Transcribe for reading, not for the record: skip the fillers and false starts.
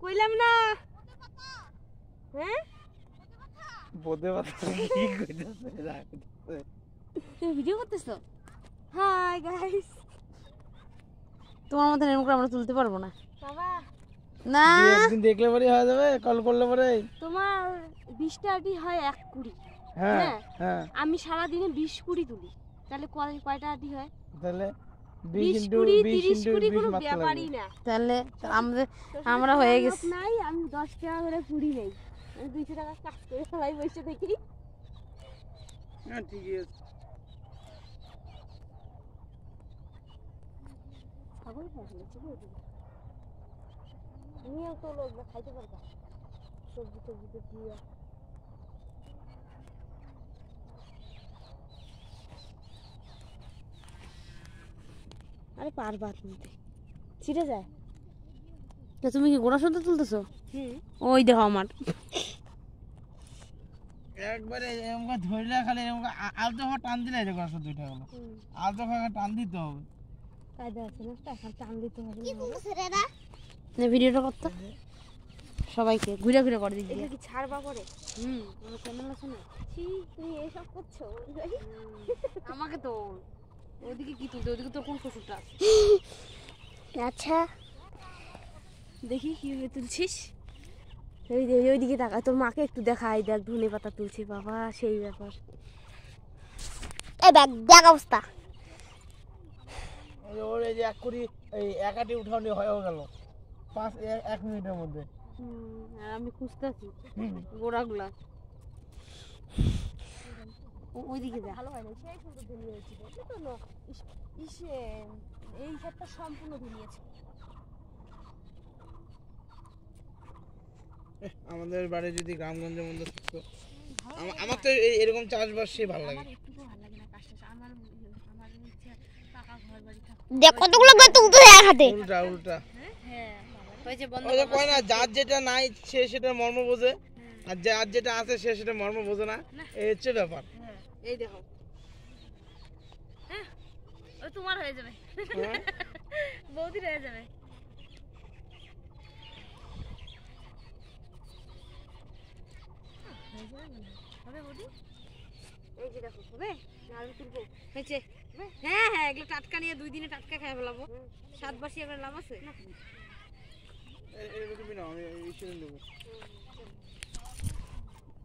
কইলাম না হ্যাঁ বোদে কথা কি কইতাছে তুমি ভিডিও করতেছো হাই গাইস তোমার মতন এরকম করে আমরা তুলতে পারবো না বাবা না একদিন দেখলে পরে হয়ে যাবে কল করলে পরে তোমার 20টা আটি হয় 1 কুড়ি হ্যাঁ হ্যাঁ আমি সারা দিনে 20 কুড়ি তুলি তাহলে কয়টা আটি হয় তাহলে 20 কুড়ি 30 কুড়ি কোনো ব্যাপারই না তাহলে আমরা হয়ে গেছি নাই আমি 10 টাকা করে কুড়ি নেই আমি 200 টাকা কাজ করে সবাই বসে দেখি হ্যাঁ ঠিক আছে খাবো তাহলে চলো নিয়ে তো লোক খাইতে পারবা সবজি টবজি দিয়ে আরে পারবা তুলতে ছিড়ে যায় তা তুমি কি গোড়া শুদ্ধ তুলতেছো ওই দেখো আমার একবারে এরকম ধরলে খালি এরকম আলতো ভাবে টান দিলে দেখো আসলে দুইটা হলো আলতো ভাবে টান দিতে হবে কায়দা আছে না এখন টান দিতে হবে কি বলছিস রে না না ভিডিওটা করতে সবাইকে ঘুরে ঘুরে করে দিই এটা কি ছাড়বা পরে আমার চ্যানেল আছে না ছি তুমি এসব করছো আমাকে তো ওদিকে কি তুলতে ওদিকে তো কোন ফটোটা আছে আচ্ছা দেখি কিভাবে তুলছিস ওইদিকে তাকা তোর মাকে একটু দেখাই দেখ ধনে পাতা তুলছি বাবা সেই ব্যাপার এই দেখ অবস্থা ওর এই যে এক কুড়ি এই একাটি উঠানো হয়ে গেল 1 মিনিটের মধ্যে আর আমি খুঁজতেছি গোড়াগুলা ওইদিকে যা ভালো হয় না সেই সুন্দর ধুলিয়ে হয়েছিল তো এই ক্ষেতটা সম্পূর্ণ ধুলিয়েছে আমাদের বাড়ি যদি গ্রামগঞ্জের মধ্যে থাকতো আমার তো এরকম চাষবাস সে ভালো লাগে দেখ কতগুলো গাছ তুলতে এক হাতে উল্টা হ্যাঁ ওই যে বন্ধ ওই যে কয় না যার যেটা নাই সে সেটা মর্ম বোঝে আর যার যেটা আছে সে সেটা মর্ম বোঝে না এই হচ্ছে ব্যাপার এই দেখো হ্যাঁ ওই তোমার হয়ে যাবে বৌদির হয়ে যাবে হবে বৌদি এই যে দেখো হবে না আমি তুলবো হয়েছে হ্যাঁ হ্যাঁ এগুলো টাটকা নিয়ে 2 দিনে টাটকা খাই ফেলাবো 7 বাসি এবার লাভ আছে এই রকমই না আমি এই সেদিন দেবো